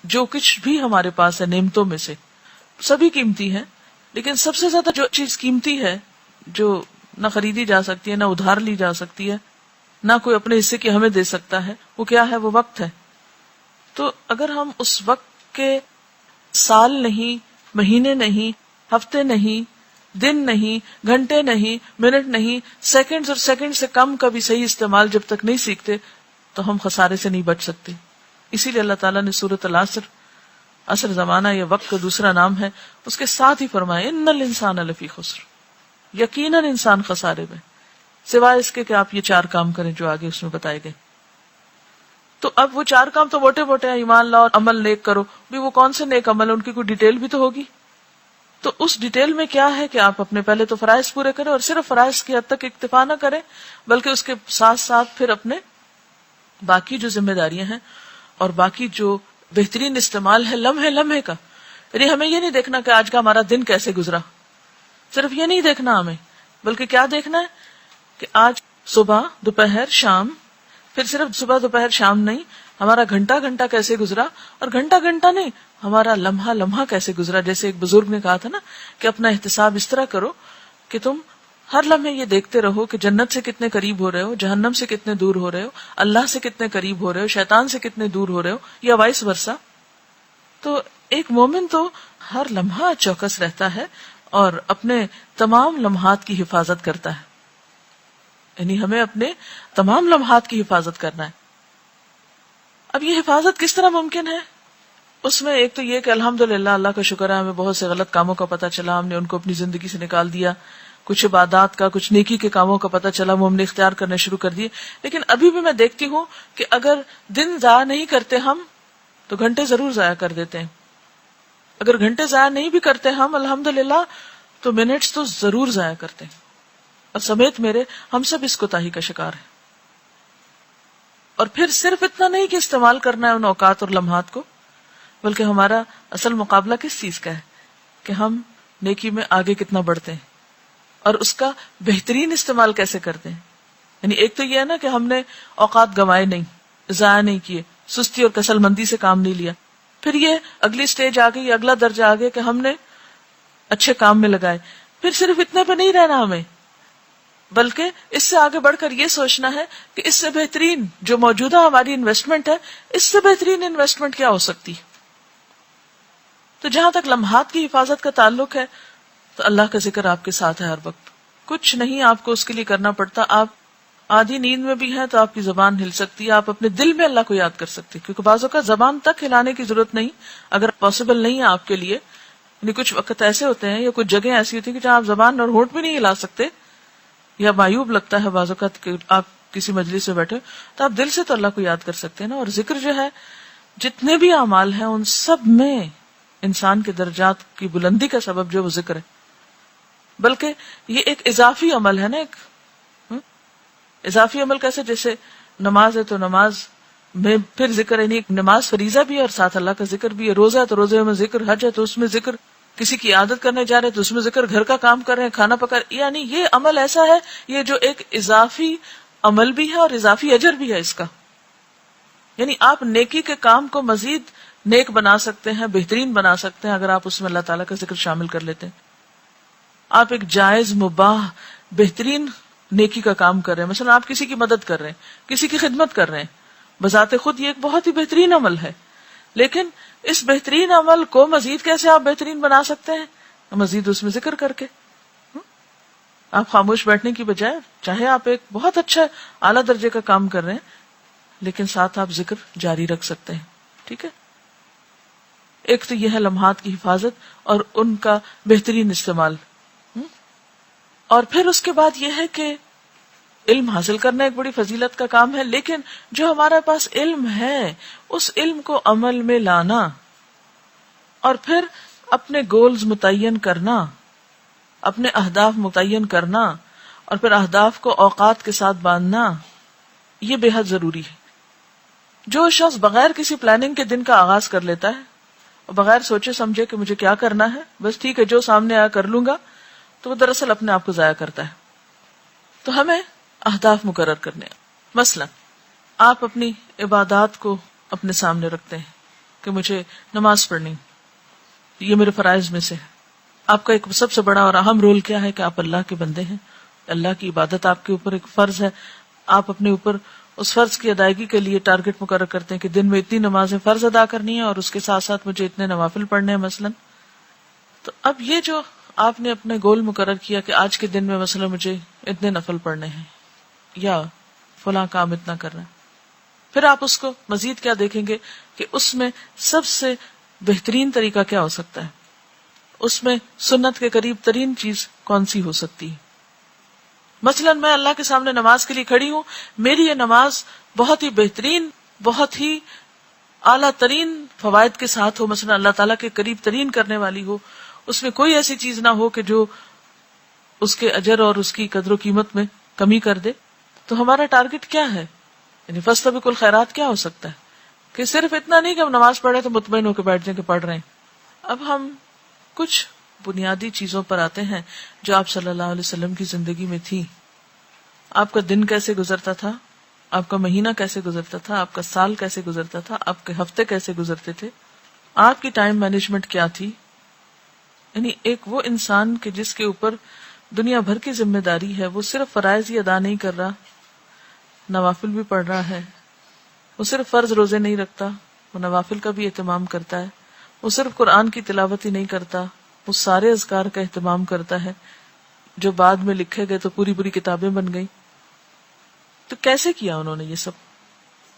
جو کچھ بھی ہمارے پاس ہے نعمتوں میں سے سبھی قیمتی ہیں، لیکن سب سے زیادہ جو چیز قیمتی ہے، جو نہ خریدی جا سکتی ہے، نہ ادھار لی جا سکتی ہے، نہ کوئی اپنے حصے کی ہمیں دے سکتا ہے، وہ کیا ہے؟ وہ وقت ہے. تو اگر ہم اس وقت کے سال نہیں، مہینے نہیں، ہفتے نہیں، دن نہیں، گھنٹے نہیں، منٹ نہیں، سیکنڈز اور سیکنڈ سے کم کا بھی صحیح استعمال جب تک نہیں سیکھتے تو ہم خسارے سے نہیں بچ سکتے. اسی لیے اللہ تعالیٰ نے سورۃ العصر، عصر زمانہ یہ وقت کا دوسرا نام ہے، اس کے ساتھ ہی فرمایا ان الانسان لفی خسر، یقیناً انسان خسارے میں، سوائے اس کے کہ آپ یہ 4 کام کریں جو آگے اس میں بتائے گئے. تو اب وہ 4 کام تو موٹے موٹے ہیں، ایمان لاؤ، عمل نیک کرو، بھی وہ کون سے نیک عمل ہیں؟ ان کی کوئی ڈیٹیل بھی تو ہوگی. تو اس ڈیٹیل میں کیا ہے کہ آپ اپنے پہلے تو فرائض پورے کریں، اور صرف فرائض کی حد تک اکتفا نہ کریں، بلکہ اس کے ساتھ ساتھ پھر اپنے باقی جو ذمہ داریاں ہیں اور باقی جو بہترین استعمال ہے لمحے لمحے کا. یعنی ہمیں یہ نہیں دیکھنا کہ آج کا ہمارا دن کیسے گزرا، صرف یہ نہیں دیکھنا ہمیں، بلکہ کیا دیکھنا ہے کہ آج صبح، دوپہر، شام، پھر صرف صبح دوپہر شام نہیں، ہمارا گھنٹہ گھنٹہ کیسے گزرا، اور گھنٹہ گھنٹہ نہیں، ہمارا لمحہ لمحہ کیسے گزرا. جیسے ایک بزرگ نے کہا تھا نا کہ اپنا احتساب اس طرح کرو کہ تم ہر لمحے یہ دیکھتے رہو کہ جنت سے کتنے قریب ہو رہے ہو، جہنم سے کتنے دور ہو رہے ہو، اللہ سے کتنے قریب ہو رہے ہو، شیطان سے کتنے دور ہو رہے ہو، یا وائس ورسا. تو ایک مومن تو ہر لمحہ چوکس رہتا ہے اور اپنے تمام لمحات کی حفاظت کرتا ہے. یعنی ہمیں اپنے تمام لمحات کی حفاظت کرنا ہے. اب یہ حفاظت کس طرح ممکن ہے؟ اس میں ایک تو یہ کہ الحمدللہ اللہ کا شکر ہے، ہمیں بہت سے غلط کاموں کا پتہ چلا، ہم نے ان کو اپنی زندگی سے نکال دیا. کچھ عبادات کا، کچھ نیکی کے کاموں کا پتہ چلا، وہ ہم نے اختیار کرنے شروع کر دیے. لیکن ابھی بھی میں دیکھتی ہوں کہ اگر دن ضائع نہیں کرتے ہم تو گھنٹے ضرور ضائع کر دیتے ہیں. اگر گھنٹے ضائع نہیں بھی کرتے ہم الحمدللہ تو منٹس تو ضرور ضائع کرتے ہیں. اور سمیت میرے ہم سب اس کوتاہی کا شکار ہیں. اور پھر صرف اتنا نہیں کہ استعمال کرنا ہے ان اوقات اور لمحات کو، بلکہ ہمارا اصل مقابلہ کس چیز کا ہے کہ ہم نیکی میں آگے کتنا بڑھتے ہیں اور اس کا بہترین استعمال کیسے کرتے ہیں. یعنی ایک تو یہ ہے نا کہ ہم نے اوقات گنوائے نہیں، ضائع نہیں کیے، سستی اور کسل مندی سے کام نہیں لیا. پھر یہ اگلی سٹیج آ گئی، اگلا درجہ آ گیا کہ ہم نے اچھے کام میں لگائے. پھر صرف اتنے پہ نہیں رہنا ہمیں، بلکہ اس سے آگے بڑھ کر یہ سوچنا ہے کہ اس سے بہترین جو موجودہ ہماری انویسٹمنٹ ہے، اس سے بہترین انویسٹمنٹ کیا ہو سکتی. تو جہاں تک لمحات کی حفاظت کا تعلق ہے تو اللہ کا ذکر آپ کے ساتھ ہے ہر وقت. کچھ نہیں آپ کو اس کے لیے کرنا پڑتا. آپ آدھی نیند میں بھی ہیں تو آپ کی زبان ہل سکتی ہے، آپ اپنے دل میں اللہ کو یاد کر سکتے ہیں، کیونکہ بعض اوقات زبان تک ہلانے کی ضرورت نہیں اگر پاسبل نہیں ہے آپ کے لیے. یعنی کچھ وقت ایسے ہوتے ہیں یا کچھ جگہ ایسی ہوتی ہے کہ جہاں آپ زبان اور ہونٹ بھی نہیں ہلا سکتے، یا معیوب لگتا ہے بعض اوقات کہ آپ کسی مجلس میں بیٹھے تو آپ دل سے تو اللہ کو یاد کر سکتے ہیں نا. اور ذکر جو ہے، جتنے بھی اعمال ہیں ان سب میں انسان کے درجات کی بلندی کا سبب جو وہ ذکر ہے. بلکہ یہ ایک اضافی عمل ہے نا. ایک اضافی عمل کیسے؟ جیسے نماز ہے تو نماز میں پھر ذکر ہے، نہیں نماز فریضہ بھی ہے اور ساتھ اللہ کا ذکر بھی ہے. روزہ ہے تو روزے میں ذکر، حج ہے تو اس میں ذکر، کسی کی عادت کرنے جا رہے تو اس میں ذکر، گھر کا کام کر رہے ہیں، کھانا پکا رہے. یعنی یہ عمل ایسا ہے، یہ جو ایک اضافی عمل بھی ہے اور اضافی اجر بھی ہے اس کا. یعنی آپ نیکی کے کام کو مزید نیک بنا سکتے ہیں، بہترین بنا سکتے ہیں اگر آپ اس میں اللہ تعالیٰ کا ذکر شامل کر لیتے ہیں. آپ ایک جائز، مباح، بہترین نیکی کا کام کر رہے ہیں. مثلا آپ کسی کی مدد کر رہے ہیں، کسی کی خدمت کر رہے ہیں، بذات خود یہ ایک بہت ہی بہترین عمل ہے. لیکن اس بہترین عمل کو مزید کیسے آپ بہترین بنا سکتے ہیں؟ مزید اس میں ذکر کر کے. آپ خاموش بیٹھنے کی بجائے، چاہے آپ ایک بہت اچھا اعلیٰ درجے کا کام کر رہے ہیں لیکن ساتھ آپ ذکر جاری رکھ سکتے ہیں. ٹھیک ہے. ایک تو یہ ہے لمحات کی حفاظت اور ان کا بہترین استعمال. اور پھر اس کے بعد یہ ہے کہ علم حاصل کرنا ایک بڑی فضیلت کا کام ہے، لیکن جو ہمارے پاس علم ہے اس علم کو عمل میں لانا اور پھر اپنے گولز متعین کرنا، اپنے اہداف متعین کرنا اور پھر اہداف کو اوقات کے ساتھ باندھنا، یہ بے حد ضروری ہے. جو شخص بغیر کسی پلاننگ کے دن کا آغاز کر لیتا ہے اور بغیر سوچے سمجھے کہ مجھے کیا کرنا ہے، بس ٹھیک ہے جو سامنے آیا کر لوں گا، تو وہ دراصل اپنے آپ کو ضائع کرتا ہے. تو ہمیں اہداف مقرر کرنے ہیں. مثلا آپ اپنی عبادات کو اپنے سامنے رکھتے ہیں کہ مجھے نماز پڑھنی، یہ میرے فرائض میں سے ہے. آپ کا ایک سب سے بڑا اور اہم رول کیا ہے کہ آپ اللہ کے بندے ہیں. اللہ کی عبادت آپ کے اوپر ایک فرض ہے. آپ اپنے اوپر اس فرض کی ادائیگی کے لیے ٹارگٹ مقرر کرتے ہیں کہ دن میں اتنی نمازیں فرض ادا کرنی ہے اور اس کے ساتھ ساتھ مجھے اتنے نوافل پڑھنے ہیں مثلا. تو اب یہ جو آپ نے اپنے گول مقرر کیا کہ آج کے دن میں مثلا مجھے اتنے نفل پڑھنے ہیں یا فلاں کام اتنا کرنا ہے، پھر آپ اس کو مزید کیا دیکھیں گے کہ اس میں سب سے بہترین طریقہ کیا ہو سکتا ہے، اس میں سنت کے قریب ترین چیز کون سی ہو سکتی ہے. مثلا میں اللہ کے سامنے نماز کے لیے کھڑی ہوں، میری یہ نماز بہت ہی بہترین، بہت ہی اعلیٰ ترین فوائد کے ساتھ ہو، مثلا اللہ تعالیٰ کے قریب ترین کرنے والی ہو، اس میں کوئی ایسی چیز نہ ہو کہ جو اس کے اجر اور اس کی قدر و قیمت میں کمی کر دے. تو ہمارا ٹارگٹ کیا ہے، یعنی فاستبقوا الخیرات کیا ہو سکتا ہے کہ صرف اتنا نہیں کہ ہم نماز پڑھے تو مطمئن ہو کے بیٹھ جائیں کہ پڑھ رہے ہیں. اب ہم کچھ بنیادی چیزوں پر آتے ہیں جو آپ صلی اللہ علیہ وسلم کی زندگی میں تھی. آپ کا دن کیسے گزرتا تھا، آپ کا مہینہ کیسے گزرتا تھا، آپ کا سال کیسے گزرتا تھا، آپ کے ہفتے کیسے گزرتے تھے، آپ کی ٹائم مینجمنٹ کیا تھی. یعنی ایک وہ انسان کہ جس کے اوپر دنیا بھر کی ذمہ داری ہے، وہ صرف فرائض ہی ادا نہیں کر رہا، نوافل بھی پڑھ رہا ہے. وہ صرف فرض روزے نہیں رکھتا، وہ نوافل کا بھی اہتمام کرتا ہے. وہ صرف قرآن کی تلاوت ہی نہیں کرتا، وہ سارے اذکار کا اہتمام کرتا ہے جو بعد میں لکھے گئے تو پوری پوری کتابیں بن گئی. تو کیسے کیا انہوں نے یہ سب؟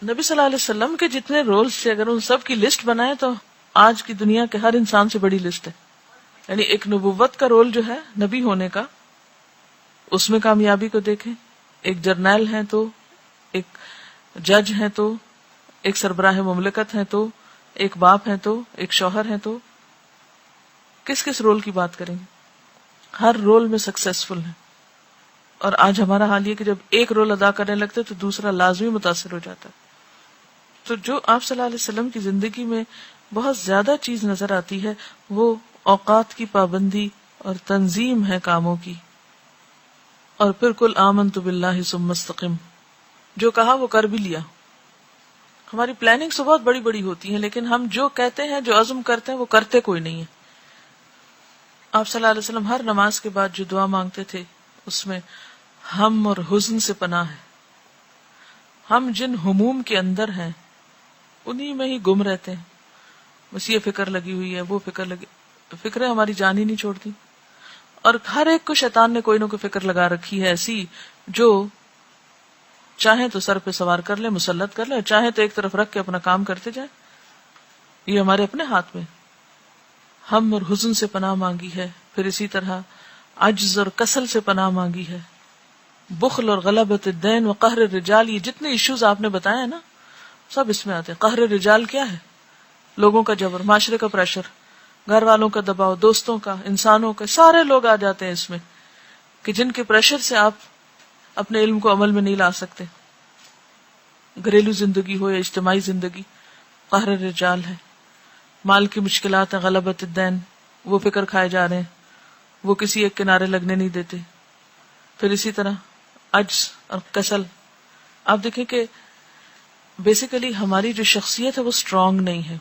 نبی صلی اللہ علیہ وسلم کے جتنے رولز تھے اگر ان سب کی لسٹ بنائے تو آج کی دنیا کے ہر انسان سے بڑی لسٹ ہے. یعنی ایک نبوت کا رول جو ہے نبی ہونے کا، اس میں کامیابی کو دیکھیں. ایک جرنیل ہیں تو، ایک جج ہیں تو، ایک سربراہ مملکت ہیں تو، ایک باپ ہیں تو، ایک شوہر ہیں تو، کس کس رول کی بات کریں گے؟ ہر رول میں سکسیسفل ہیں. اور آج ہمارا حال یہ کہ جب ایک رول ادا کرنے لگتے تو دوسرا لازمی متاثر ہو جاتا ہے. تو جو آپ صلی اللہ علیہ وسلم کی زندگی میں بہت زیادہ چیز نظر آتی ہے وہ اوقات کی پابندی اور تنظیم ہے کاموں کی. اور پھر قل آمنت باللہ ثم استقم، جو کہا وہ کر بھی لیا. ہماری پلاننگ تو بہت بڑی بڑی ہوتی ہے لیکن ہم جو کہتے ہیں، جو عزم کرتے ہیں، وہ کرتے کوئی نہیں ہے. آپ صلی اللہ علیہ وسلم ہر نماز کے بعد جو دعا مانگتے تھے اس میں ہم اور حزن سے پناہ ہے. ہم جن ہموم کے اندر ہیں انہی میں ہی گم رہتے ہیں. بس یہ فکر لگی ہوئی ہے، وہ فکر لگی، فکریں ہماری جان ہی نہیں چھوڑتی. اور ہر ایک کو شیطان نے کوئی نہ کوئی فکر لگا رکھی ہے ایسی جو چاہیں تو سر پہ سوار کر لے، مسلط کر لے، چاہیں تو ایک طرف رکھ کے اپنا کام کرتے جائیں. یہ ہمارے اپنے ہاتھ میں. ہم اور حزن سے پناہ مانگی ہے، پھر اسی طرح عجز اور کسل سے پناہ مانگی ہے، بخل اور غلبۃ الدین و قہر الرجال. یہ جتنے ایشوز آپ نے بتائے ہیں نا سب اس میں آتے ہیں. قہر الرجال کیا ہے؟ لوگوں کا جبر، معاشرے کا پریشر، گھر والوں کا دباؤ، دوستوں کا، انسانوں کا، سارے لوگ آ جاتے ہیں اس میں کہ جن کے پریشر سے آپ اپنے علم کو عمل میں نہیں لا سکتے. گھریلو زندگی ہو یا اجتماعی زندگی، قہر الرجال ہے. مال کی مشکلات ہیں، غلبۃ الدین، وہ فکر کھائے جا رہے ہیں، وہ کسی ایک کنارے لگنے نہیں دیتے. پھر اسی طرح عجز اور کسل. آپ دیکھیں کہ بیسیکلی ہماری جو شخصیت ہے وہ اسٹرانگ نہیں ہے،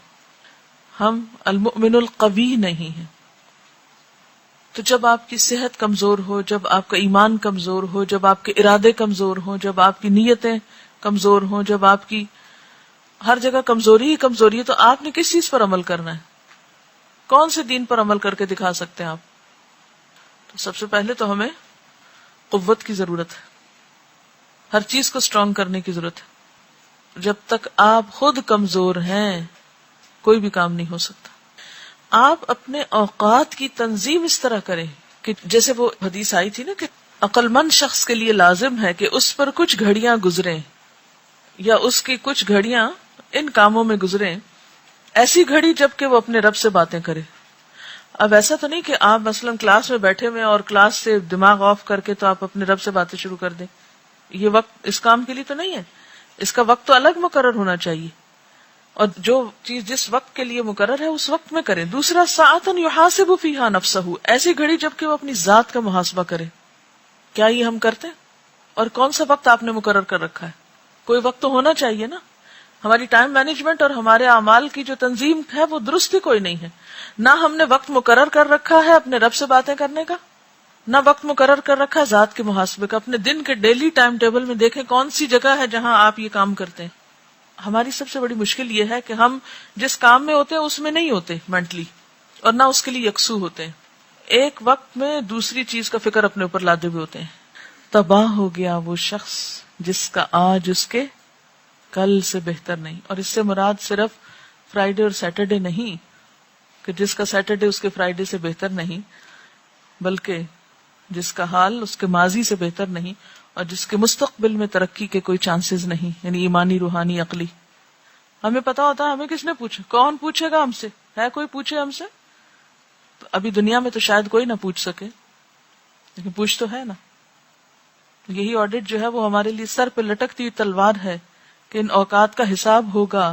ہم المؤمن القوی نہیں ہیں. تو جب آپ کی صحت کمزور ہو، جب آپ کا ایمان کمزور ہو، جب آپ کے ارادے کمزور ہوں، جب آپ کی نیتیں کمزور ہوں، جب آپ کی ہر جگہ کمزوری ہی کمزوری ہے، تو آپ نے کس چیز پر عمل کرنا ہے؟ کون سے دین پر عمل کر کے دکھا سکتے ہیں آپ؟ تو سب سے پہلے تو ہمیں قوت کی ضرورت ہے، ہر چیز کو اسٹرانگ کرنے کی ضرورت ہے. جب تک آپ خود کمزور ہیں کوئی بھی کام نہیں ہو سکتا. آپ اپنے اوقات کی تنظیم اس طرح کریں کہ جیسے وہ حدیث آئی تھی نا کہ عقل مند شخص کے لیے لازم ہے کہ اس پر کچھ گھڑیاں گزریں یا اس کی کچھ گھڑیاں ان کاموں میں گزریں. ایسی گھڑی جب کہ وہ اپنے رب سے باتیں کرے. اب ایسا تو نہیں کہ آپ مثلا کلاس میں بیٹھے ہوئے اور کلاس سے دماغ آف کر کے تو آپ اپنے رب سے باتیں شروع کر دیں. یہ وقت اس کام کے لیے تو نہیں ہے. اس کا وقت تو الگ مقرر ہونا چاہیے اور جو چیز جس وقت کے لیے مقرر ہے اس وقت میں کریں. دوسرا ساعتن یحاسب فیہا نفسہ، ایسی گھڑی جب کہ وہ اپنی ذات کا محاسبہ کرے. کیا یہ ہم کرتے ہیں؟ اور کون سا وقت آپ نے مقرر کر رکھا ہے؟ کوئی وقت تو ہونا چاہیے نا. ہماری ٹائم مینجمنٹ اور ہمارے اعمال کی جو تنظیم ہے وہ درست ہی کوئی نہیں ہے. نہ ہم نے وقت مقرر کر رکھا ہے اپنے رب سے باتیں کرنے کا، نہ وقت مقرر کر رکھا ہے ذات کے محاسبے کا. اپنے دن کے ڈیلی ٹائم ٹیبل میں دیکھیں کون سی جگہ ہے جہاں آپ یہ کام کرتے ہیں. ہماری سب سے بڑی مشکل یہ ہے کہ ہم جس کام میں ہوتے ہیں اس میں نہیں ہوتے مینٹلی، اور نہ اس کے لیے یکسو ہوتے ہیں. ایک وقت میں دوسری چیز کا فکر اپنے اوپر لادے ہوئے ہوتے ہیں. تباہ ہو گیا وہ شخص جس کا آج اس کے کل سے بہتر نہیں. اور اس سے مراد صرف فرائیڈے اور سیٹرڈے نہیں کہ جس کا سیٹرڈے اس کے فرائیڈے سے بہتر نہیں، بلکہ جس کا حال اس کے ماضی سے بہتر نہیں اور جس کے مستقبل میں ترقی کے کوئی چانسز نہیں، یعنی ایمانی، روحانی، عقلی. ہمیں پتا ہوتا ہے ہمیں کس نے پوچھا، کون پوچھے گا ہم سے؟ ہے کوئی پوچھے ہم سے؟ تو ابھی دنیا میں تو شاید کوئی نہ پوچھ سکے، لیکن پوچھ تو ہے نا. یہی آڈٹ جو ہے وہ ہمارے لیے سر پہ لٹکتی ہوئی تلوار ہے کہ ان اوقات کا حساب ہوگا.